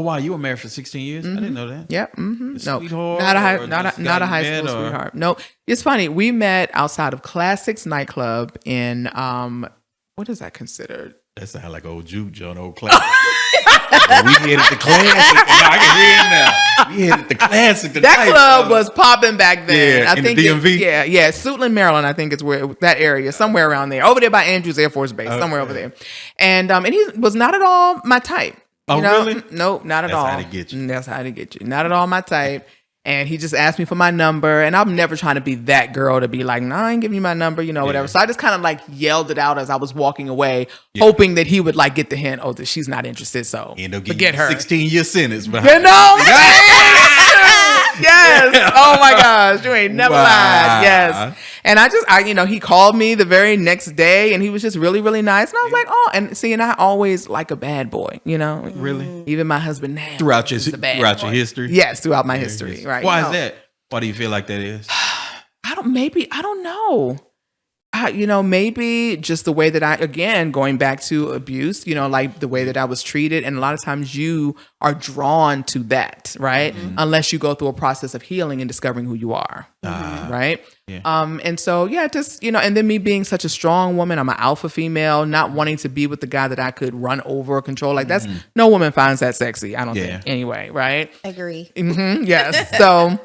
wow, you were married for 16 years? I didn't know that. Yep. Mm-hmm. No, sweetheart not a high school sweetheart. No, it's funny. We met outside of Classics nightclub in what is that considered? That sounds like old juke, John, old classic. We hit the classic. No, I can hear it now. We hit the classic. That club was popping back then. Yeah, I think the DMV. Suitland, Maryland. I think it's where that area, somewhere around there, over there by Andrews Air Force Base, somewhere over there. And he was not at all my type. Oh, really? Nope, not at all. That's how to get you. That's how to get you. Not at all my type. And he just asked me for my number, and I'm never trying to be that girl to be like, I ain't giving you my number, whatever. So I just kind of like yelled it out as I was walking away, hoping that he would like get the hint, that she's not interested. So forget her. 16-year sentence. Yes. Oh my gosh. You ain't never lied. Yes. And he called me the very next day, and he was just really, really nice. And I was like, and I always like a bad boy, Really? Even my husband now. Throughout your history? Yes, throughout my history. Right. Why is that? Why do you feel like that is? I don't know. Maybe just the way that again, going back to abuse, like the way that I was treated. And a lot of times you are drawn to that, right? Mm-hmm. Unless you go through a process of healing and discovering who you are. Right. Yeah. And so, just, and then me being such a strong woman, I'm an alpha female, not wanting to be with the guy that I could run over or control. Like no woman finds that sexy. I don't think anyway. Right. Agree. Mm-hmm, yes. So,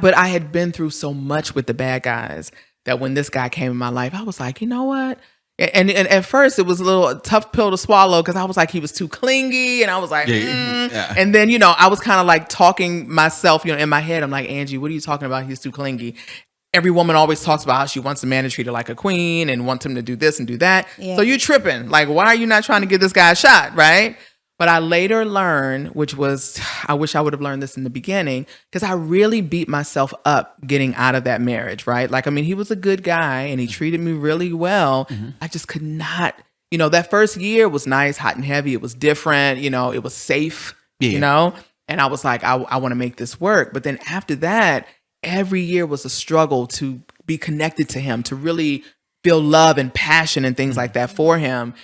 but I had been through so much with the bad guys that when this guy came in my life, I was like, you know what? And at first it was a little tough pill to swallow because I was like, he was too clingy. And I was like, And then, I was kind of like talking myself, in my head. I'm like, Angie, what are you talking about? He's too clingy. Every woman always talks about how she wants a man to treat her like a queen and wants him to do this and do that. Yeah. So you tripping. Like, why are you not trying to give this guy a shot? Right. But I later learned, I wish I would have learned this in the beginning, because I really beat myself up getting out of that marriage, right? Like, he was a good guy and he treated me really well. Mm-hmm. I just could not, that first year was nice, hot and heavy. It was different, it was safe, and I was like, I want to make this work. But then after that, every year was a struggle to be connected to him, to really feel love and passion and things like that for him.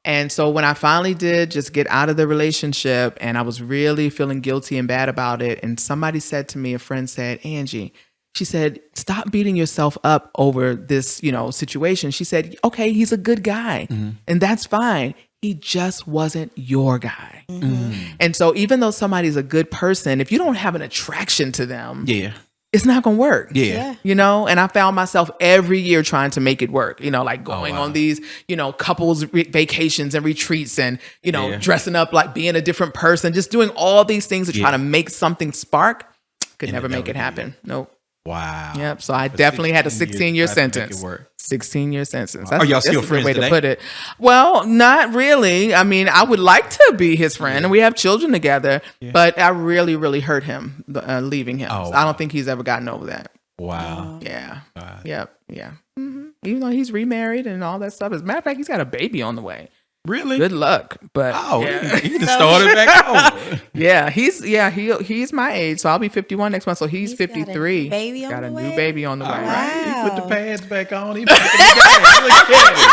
And so when I finally did just get out of the relationship and I was really feeling guilty and bad about it, and somebody said to me, a friend said, Angie, she said, stop beating yourself up over this, situation. She said, okay, he's a good guy and that's fine. He just wasn't your guy. Mm-hmm. And so even though somebody's a good person, if you don't have an attraction to them, it's not going to work. Yeah. And I found myself every year trying to make it work, like going on these, couples vacations and retreats and, dressing up, like being a different person, just doing all these things to try to make something spark. Could never make it happen. Nope. Wow. Yep. So I definitely had a 16-year sentence. 16-year sentence. Are y'all still friends way today? To put it. Well, not really. I would like to be his friend, and we have children together. Yeah. But I really, really hurt him leaving him. So I don't think he's ever gotten over that. Wow. Yeah. Wow. Yep. Yeah. Mm-hmm. Even though he's remarried and all that stuff. As a matter of fact, he's got a baby on the way. Really? Good luck. But he just started back over. Yeah, he's my age, so I'll be 51 next month. So he's 53. Got a new baby on the way. All right. Wow. He put the pads back on. He's back in the game. Look at him. He's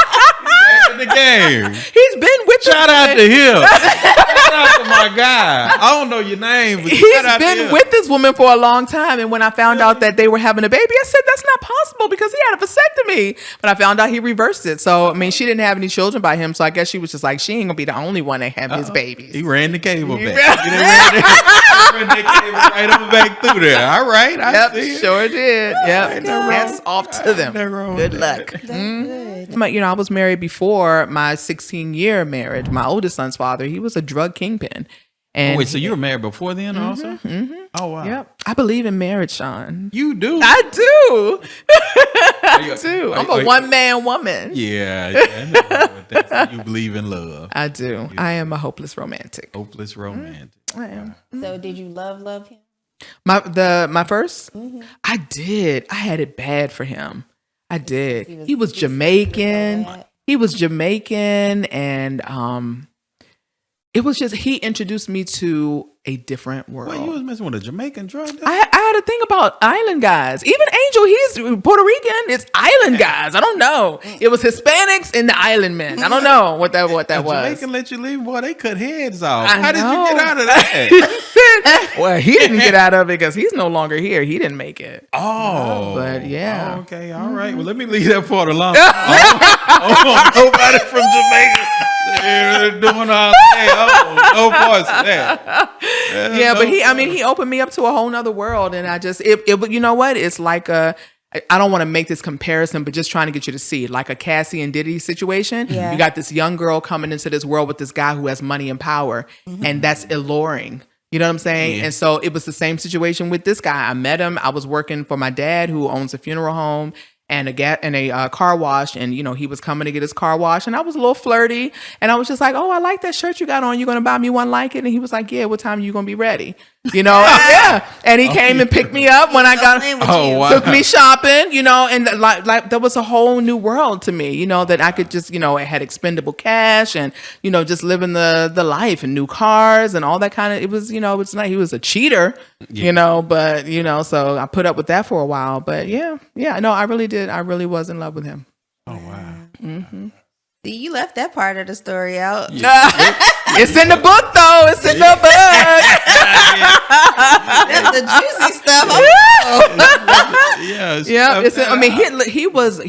back in the game. He's been with Shout out to him. Shout out to my guy. I don't know your name, but he's been with this woman for a long time. And when I found out that they were having a baby, I said, that's not possible because he had a vasectomy. But I found out he reversed it. So, she didn't have any children by him. So I guess she was just like, she ain't going to be the only one that have his babies. He ran the cable back. He ran that cable right on back through there. All right. Yep, sure did. Yep. Hats off to them. Good luck. I was married before my 16-year marriage. My oldest son's father, he was a drug kingpin. And so you were married before then also? Mm-hmm. Oh, wow. Yep. I believe in marriage, Sean. You do? I do. I do. I'm a one-man woman. Yeah. You believe in love. I do. I am a hopeless romantic. Hopeless romantic. I am. So did you love him? My first? Mm-hmm. I did. I had it bad for him. I did. He was Jamaican. He was Jamaican, and it was just, he introduced me to a different world. Well, you was messing with a Jamaican drug dealer? I had to think about island guys. Even Angel, he's Puerto Rican. It's island guys. I don't know. It was Hispanics and the island men. I don't know what that was. Jamaican let you leave, boy. They cut heads off. I How did know. you get out of that? Well, he didn't get out of it because he's no longer here. He didn't make it. Oh, But yeah. Oh, okay, all right. Well, let me leave that part alone. I don't want nobody from Jamaica doing all that. No parts of that. Yeah, but he opened me up to a whole nother world, and I just it you know what? It's like I don't want to make this comparison, but just trying to get you to see it, like a Cassie and Diddy situation. Yeah. You got this young girl coming into this world with this guy who has money and power, and that's alluring. You know what I'm saying? Yeah. And so it was the same situation with this guy. I met him. I was working for my dad, who owns a funeral home and a car wash, and he was coming to get his car washed, and I was a little flirty, and I was just like, "Oh, I like that shirt you got on. You gonna buy me one like it?" And he was like, "Yeah. What time are you gonna be ready?" Yeah. And he came and picked me up when I got. Wow. Took me shopping, and like that was a whole new world to me, that I could just, it had expendable cash and, just living the life and new cars and all that kind of, it was, it's not, he was a cheater, but, so I put up with that for a while, but yeah, no, I really did. I really was in love with him. Oh, wow. See, you left that part of the story out. It's in the book though. It's in the book. That's the juicy stuff. He was.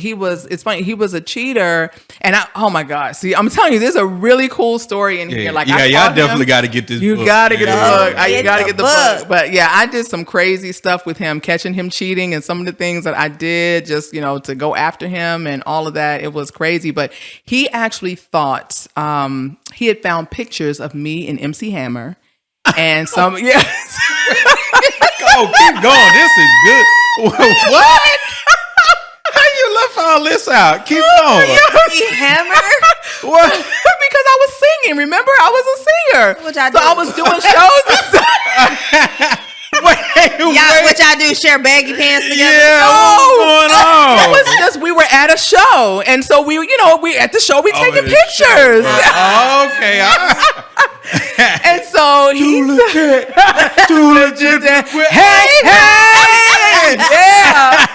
It's funny. He was a cheater, and oh my god. See, I'm telling you, there's a really cool story in here. Like, y'all definitely got to get this. You book. got to get the book. You got to Get get the book. But yeah, I did some crazy stuff with him, catching him cheating, and some of the things that I did, just to go after him and all of that. It was crazy. But he actually thought he had found pictures of me and MC Hammer, and some yes. Oh, keep going. This is good. What? How you left all this out? Keep going. MC Hammer? What? Because I was singing. Remember, I was a singer. What y'all so do? I was doing shows and stuff. What y'all do? Share baggy pants together? Yeah, what's going on? It was just we were at a show, and so we at the show we taking pictures. Okay, all right. And so Too legit. Hey, yeah.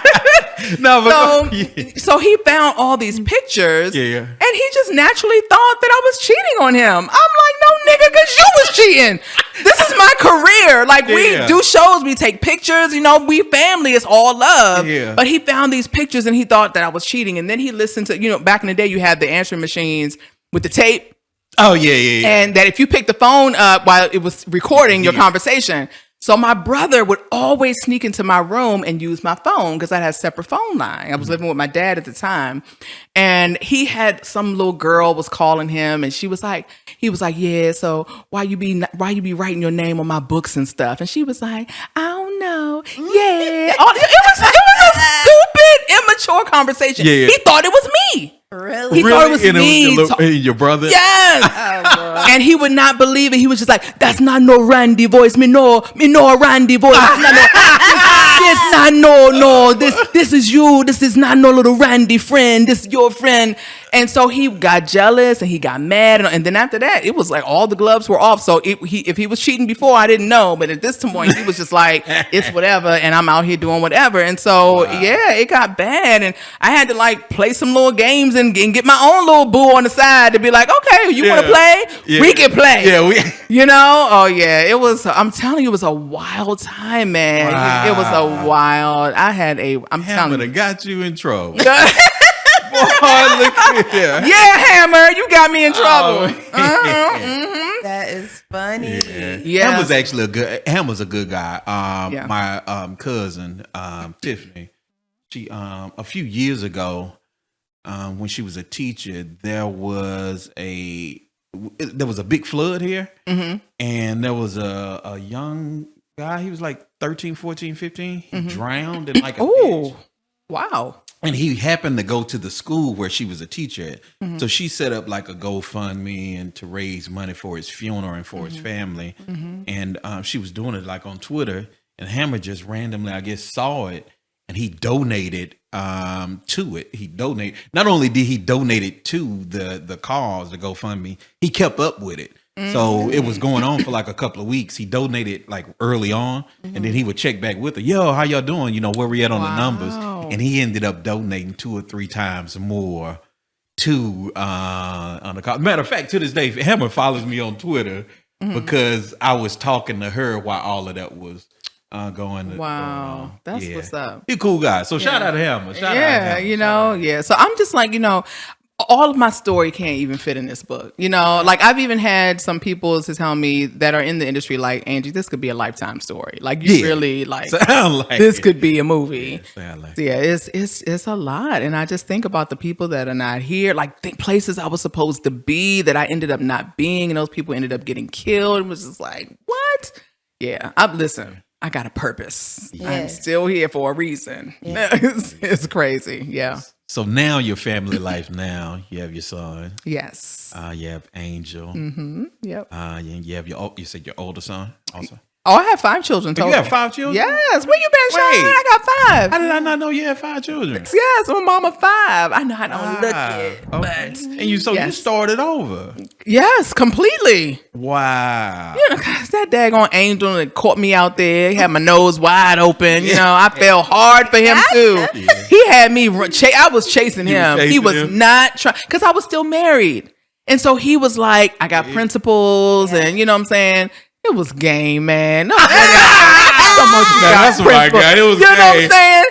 No, but So he found all these pictures, Yeah. and he just naturally thought that I was cheating on him. I'm like, no, nigga, because you was cheating. This is my career. Like, we do shows, we take pictures, we family, it's all love. Yeah. But he found these pictures, and he thought that I was cheating. And then he listened to, back in the day, you had the answering machines with the tape. Oh, yeah. And that if you picked the phone up while it was recording your conversation. So my brother would always sneak into my room and use my phone because I had a separate phone line. I was living with my dad at the time. And he had some little girl was calling him, and he was like, yeah, so why you be writing your name on my books and stuff? And she was like, I don't know. Yeah. It was a stupid, immature conversation. Yeah. He thought it was me. Really? He thought it was me. Your brother? Yes. Oh, And he would not believe it. He was just like, that's not no Randy voice. Me know a Randy voice. This not no. This is you. This is not no little Randy friend. This is your friend. And so he got jealous and he got mad. And then after that, it was like all the gloves were off. So if he was cheating before, I didn't know. But at this point, he was just like, it's whatever. And I'm out here doing whatever. And so, yeah, it got bad. And I had to like play some little games and get my own little boo on the side to be like, okay, you want to play? Yeah. We can play. Yeah, Oh yeah, it was. I'm telling you, it was a wild time, man. Wow. It was a wild. I'm telling you. got you in trouble. Boy, look at here. Yeah, Hammer, you got me in trouble. that is funny. Yeah. Hammer's actually Hammer's a good guy. Yeah. My cousin, Tiffany, she a few years ago, when she was a teacher, there was a big flood here, and there was a young guy. He was like 13, 14, 15. He drowned in like a ditch. Wow. And he happened to go to the school where she was a teacher at. So she set up like a GoFundMe and to raise money for his funeral and for his family. And she was doing it like on Twitter. And Hammer just randomly, I guess, saw it, and he donated to it. He donated. Not only did he donate it to the cause, the GoFundMe, he kept up with it. So it was going on for like a couple of weeks. He donated like early on, and then he would check back with her. Yo, how y'all doing? You know, where we at on the numbers? And he ended up donating 2 or 3 times more to on the call. Matter of fact, to this day, Hammer follows me on Twitter because I was talking to her while all of that was going. Wow, that's what's up. He's a cool guy. So shout out to Hammer. Shout out to Hammer. So I'm just like, all of my story can't even fit in this book. Like I've even had some people to tell me that are in the industry, like, Angie, this could be a Lifetime story. Like you really like this could be a movie. It's a lot. And I just think about the people that are not here, like places I was supposed to be that I ended up not being, and those people ended up getting killed. It was just like, what? Yeah. I got a purpose. Yes. I'm still here for a reason. Yeah. It's crazy. Yeah. So now your family life now, you have your son. Yes. You have Angel. Mm-hmm. Yep. You have you said your older son also? Oh, I have 5 children total. You have 5 children? Yes. Where you been, Sean? I got 5. How did I not know you had 5 children? Yes, I'm a mom of 5. I know I don't look it, but and you started over. Yes, completely. Wow. 'Cause that daggone Angel that caught me out there. He had my nose wide open. I fell hard for him too. Yeah. He had me. I was chasing him. He was not trying because I was still married, and so he was like, "I got principles," and you know what I'm saying. It was game, man. No, that's my guy. It was game. You know what I'm saying?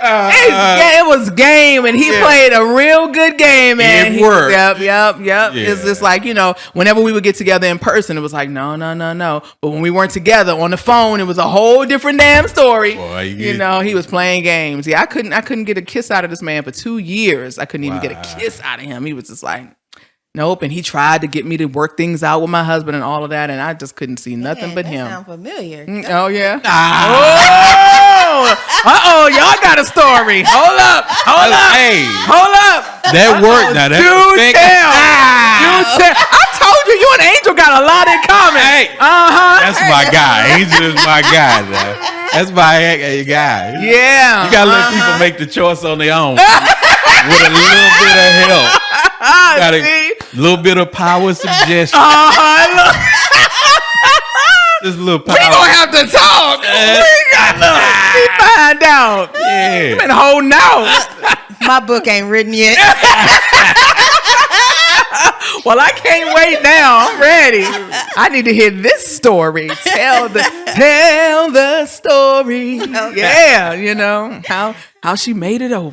It was game, and he played a real good game, man. It worked. Yep. Yeah. It's just like, whenever we would get together in person, it was like, no. But when we weren't together on the phone, it was a whole different damn story. Boy, he was playing games. Yeah, I couldn't get a kiss out of this man for 2 years. I couldn't even get a kiss out of him. He was just like, nope, and he tried to get me to work things out with my husband and all of that, and I just couldn't see nothing but him. Sound familiar? Oh yeah. Oh, y'all got a story. Hold up. Hey, hold up. That worked. Now You tell. I told you and Angel got a lot in common. Hey, that's my guy. Angel is my guy. Now. That's my guy. Yeah. You gotta let people make the choice on their own with a little bit of help. Got a little bit of power suggestion. Just a little power. We gonna have to talk. We find out. Yeah. You been holding out. My book ain't written yet. Well, I can't wait now. I'm ready. I need to hear this story. Tell the story. Okay. Yeah, how she made it over.